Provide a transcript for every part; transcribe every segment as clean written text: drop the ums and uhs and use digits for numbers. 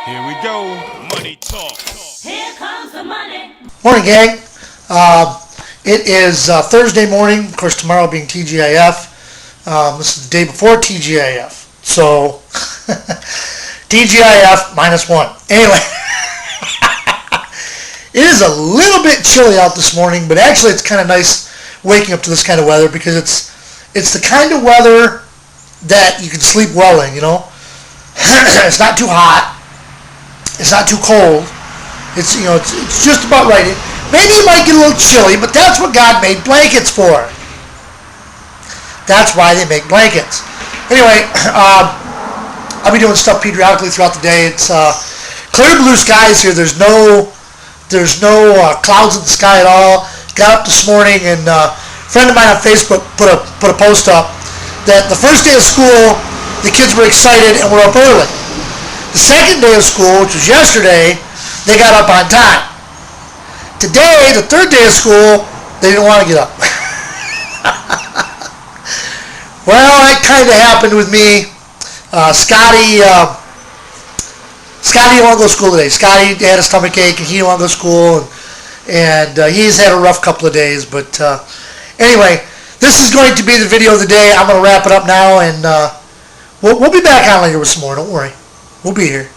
Here we go. Money talk. Here comes the money. Morning, gang. It is Thursday morning. Of course, tomorrow being TGIF. This is the day before TGIF. So, TGIF -1. Anyway, it is a little bit chilly out this morning, but actually it's kind of nice waking up to this kind of weather because it's the kind of weather that you can sleep well in, you know. It's not too hot. It's not too cold. It's just about right. Maybe you might get a little chilly, but that's what God made blankets for. That's why they make blankets. Anyway, I'll be doing stuff periodically throughout the day. It's clear blue skies here. There's no clouds in the sky at all. Got up this morning, and a friend of mine on Facebook put a post up that the first day of school, the kids were excited and were up early. The second day of school, which was yesterday, they got up on time. Today, the third day of school, they didn't want to get up. Well, that kind of happened with me. Scotty didn't want to go to school today. Scotty had a stomach ache and he didn't want to go to school, and he's had a rough couple of days. But anyway, this is going to be the video of the day. I'm going to wrap it up now, and we'll be back on later with some more. Don't worry. We'll be here.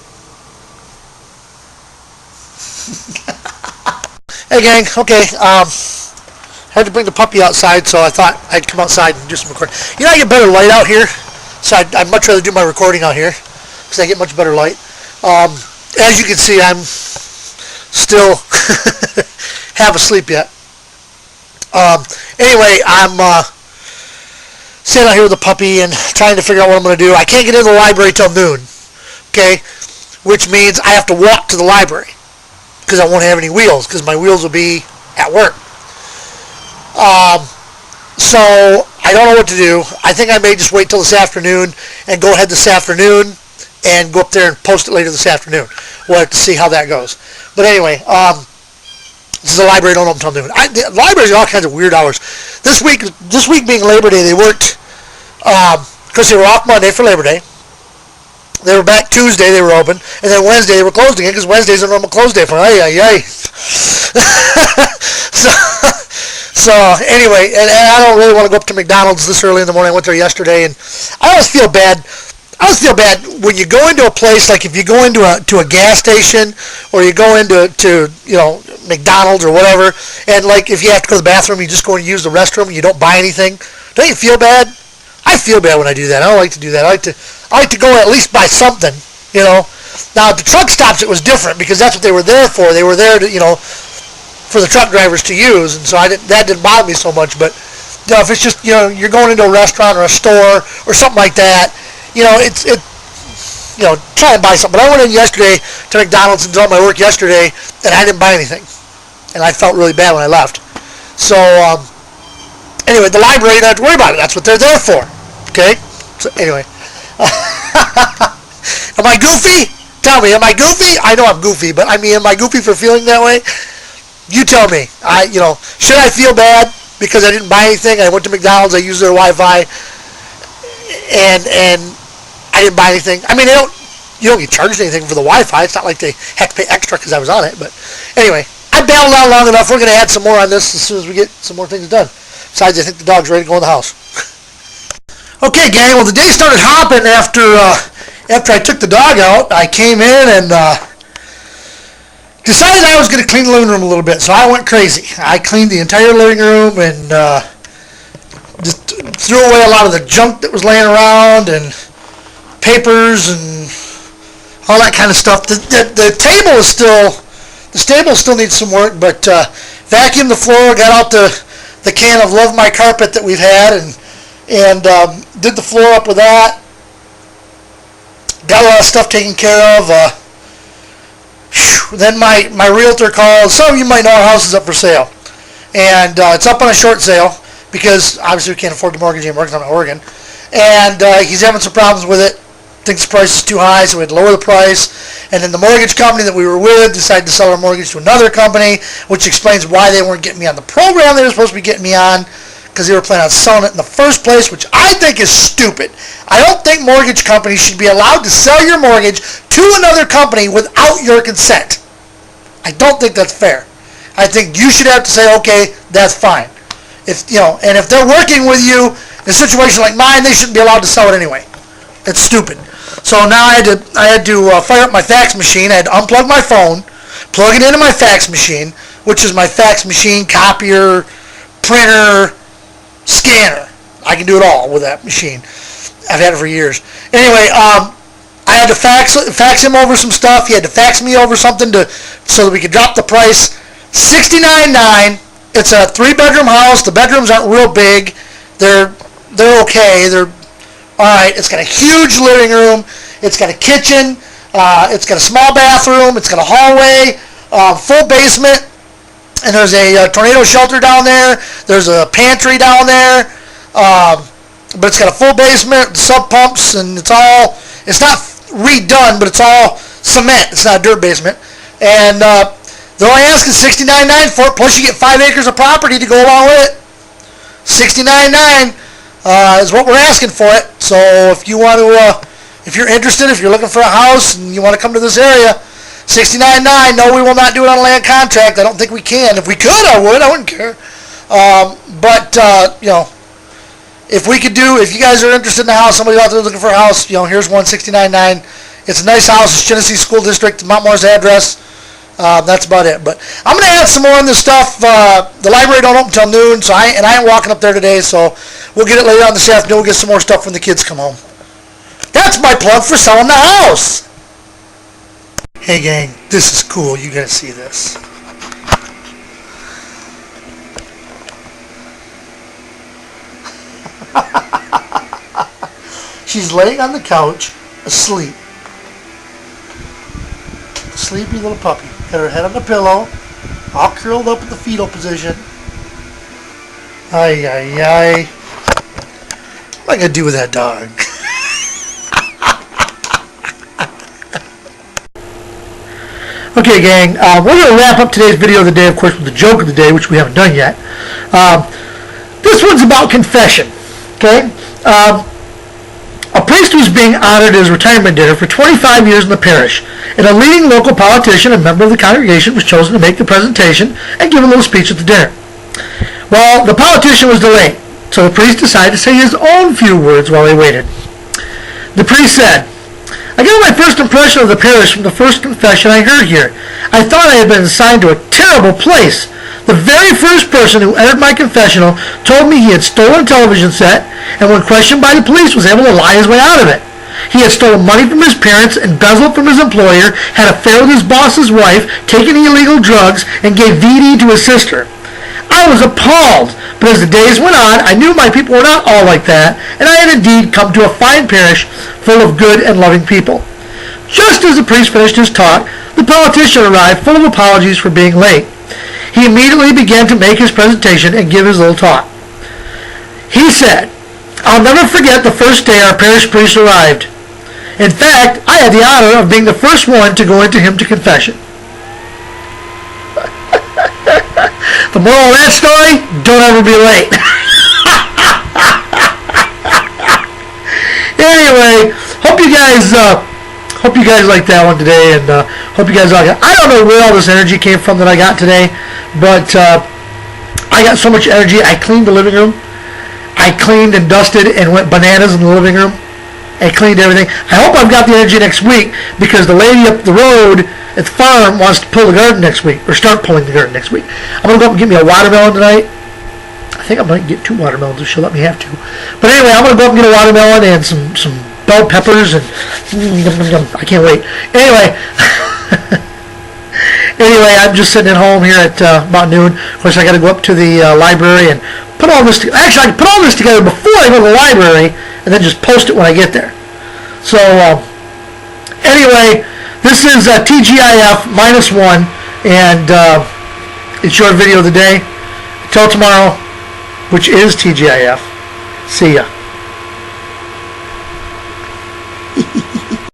Hey, gang. Okay. Had to bring the puppy outside, so I thought I'd come outside and do some recording. You know, I get better light out here, so I'd much rather do my recording out here because I get much better light. As you can see, I'm still half asleep yet. Anyway, I'm sitting out here with the puppy and trying to figure out what I'm going to do. I can't get into the library till noon, okay, which means I have to walk to the library because I won't have any wheels because my wheels will be at work. So I don't know what to do. I think I may just wait till this afternoon and go ahead this afternoon and go up there and post it later this afternoon. We'll have to see how that goes. But anyway, this is a library. Don't open until noon. The libraries are all kinds of weird hours. This week being Labor Day, they worked because they were off Monday for Labor Day. They were back Tuesday. They were open, and then Wednesday they were closed again because Wednesday's a normal close day for them. So anyway, and I don't really want to go up to McDonald's this early in the morning. I went there yesterday, and I always feel bad. When you go into a place, like if you go into a gas station or you go into McDonald's or whatever, and like if you have to go to the bathroom, you just go and use the restroom and you don't buy anything. Don't you feel bad? I feel bad when I do that. I don't like to do that. I like to go and at least buy something, you know. Now at the truck stops it was different because that's what they were there for. They were there to, for the truck drivers to use, and so that didn't bother me so much. But if it's just you're going into a restaurant or a store or something like that, try and buy something. But I went in yesterday to McDonald's and did all my work yesterday, and I didn't buy anything, and I felt really bad when I left. So anyway, the library, you don't have to worry about it. That's what they're there for. Okay. So anyway, am I goofy? Tell me, am I goofy? I know I'm goofy, but I mean, am I goofy for feeling that way? You tell me. Should I feel bad because I didn't buy anything? I went to McDonald's, I used their Wi-Fi, and I didn't buy anything. I mean, you don't get charged anything for the Wi-Fi. It's not like they had to pay extra because I was on it. But anyway, I bailed out long enough. We're going to add some more on this as soon as we get some more things done. Besides, I think the dog's ready to go in the house. Okay, gang. Well, the day started hopping after I took the dog out. I came in and decided I was going to clean the living room a little bit, so I went crazy. I cleaned the entire living room and just threw away a lot of the junk that was laying around and papers and all that kind of stuff. The table still needs some work, but vacuumed the floor, got out the can of Love My Carpet that we've had, and did the floor up with that. Got a lot of stuff taken care of. Then my realtor called. Some of you might know our house is up for sale, and it's up on a short sale because obviously we can't afford the mortgage anymore because I'm in Oregon, and he's having some problems with it. Thinks the price is too high, so we had to lower the price. And then the mortgage company that we were with decided to sell our mortgage to another company, which explains why they weren't getting me on the program they were supposed to be getting me on, because they were planning on selling it in the first place, which I think is stupid. I don't think mortgage companies should be allowed to sell your mortgage to another company without your consent. I don't think that's fair. I think you should have to say, okay, that's fine. If and if they're working with you in a situation like mine, they shouldn't be allowed to sell it anyway. It's stupid. So now I had to fire up my fax machine. I had to unplug my phone, plug it into my fax machine, which is my fax machine, copier, printer, scanner. I can do it all with that machine. I've had it for years. Anyway, I had to fax him over some stuff. He had to fax me over something so that we could drop the price. $69.9. It's a 3-bedroom house. The bedrooms aren't real big. They're okay. They're all right. It's got a huge living room. It's got a kitchen. It's got a small bathroom. It's got a hallway, full basement, and there's a tornado shelter down there. There's a pantry down there, but it's got a full basement, sub pumps, and it's not redone, but it's all cement. It's not a dirt basement, and they're only asking $69.9 for it. Plus, you get 5 acres of property to go along with it. $69.9 is what we're asking for it. So if you want to, if you're interested, if you're looking for a house and you want to come to this area, $69.9. No, we will not do it on a land contract. I don't think we can. If we could, I would. I wouldn't care. But if you guys are interested in a house, somebody out there looking for a house, here's one, $69.9. It's a nice house. It's Genesee School District, Mount Morris address. That's about it. But I'm going to add some more on this stuff. The library don't open until noon, so I ain't walking up there today, so we'll get it later on this afternoon. We'll get some more stuff when the kids come home. That's my plug for selling the house. Hey, gang, this is cool. You got to see this. She's laying on the couch, asleep. Sleepy little puppy. Got her head on the pillow, all curled up in the fetal position. Ay, ay, ay. What am I going to do with that dog? Okay, gang, we're going to wrap up today's video of the day, of course, with the joke of the day, which we haven't done yet. This one's about confession, okay? A priest was being honored at his retirement dinner for 25 years in the parish, and a leading local politician and member of the congregation was chosen to make the presentation and give a little speech at the dinner. Well, the politician was delayed, so the priest decided to say his own few words while he waited. The priest said, "I got my first impression of the parish from the first confession I heard here. I thought I had been assigned to a terrible place. The very first person who entered my confessional told me he had stolen a television set, and when questioned by the police was able to lie his way out of it. He had stolen money from his parents, embezzled from his employer, had an affair with his boss's wife, taken illegal drugs, and gave VD to his sister. I was appalled, but as the days went on, I knew my people were not all like that, and I had indeed come to a fine parish full of good and loving people." Just as the priest finished his talk, the politician arrived full of apologies for being late. He immediately began to make his presentation and give his little talk. He said, "I'll never forget the first day our parish priest arrived. In fact, I had the honor of being the first one to go into him to confession." The moral of that story, don't ever be late. Anyway, hope you guys liked that one today, and hope you guys like it. I don't know where all this energy came from that I got today, but I got so much energy. I cleaned the living room. I cleaned and dusted and went bananas in the living room. I cleaned everything. I hope I've got the energy next week, because the lady up the road at the farm wants to pull the garden next week, or start pulling the garden next week. I'm going to go up and get me a watermelon tonight. I think I might get 2 watermelons if she'll let me have 2. But anyway, I'm going to go up and get a watermelon and some bell peppers, and I can't wait. Anyway, I'm just sitting at home here at about noon. Of course, I got to go up to the library and put all this together. Actually, I can put all this together before I go to the library, and then just post it when I get there. So, anyway, this is TGIF -1, and it's your video of the day. Until tomorrow, which is TGIF. See ya.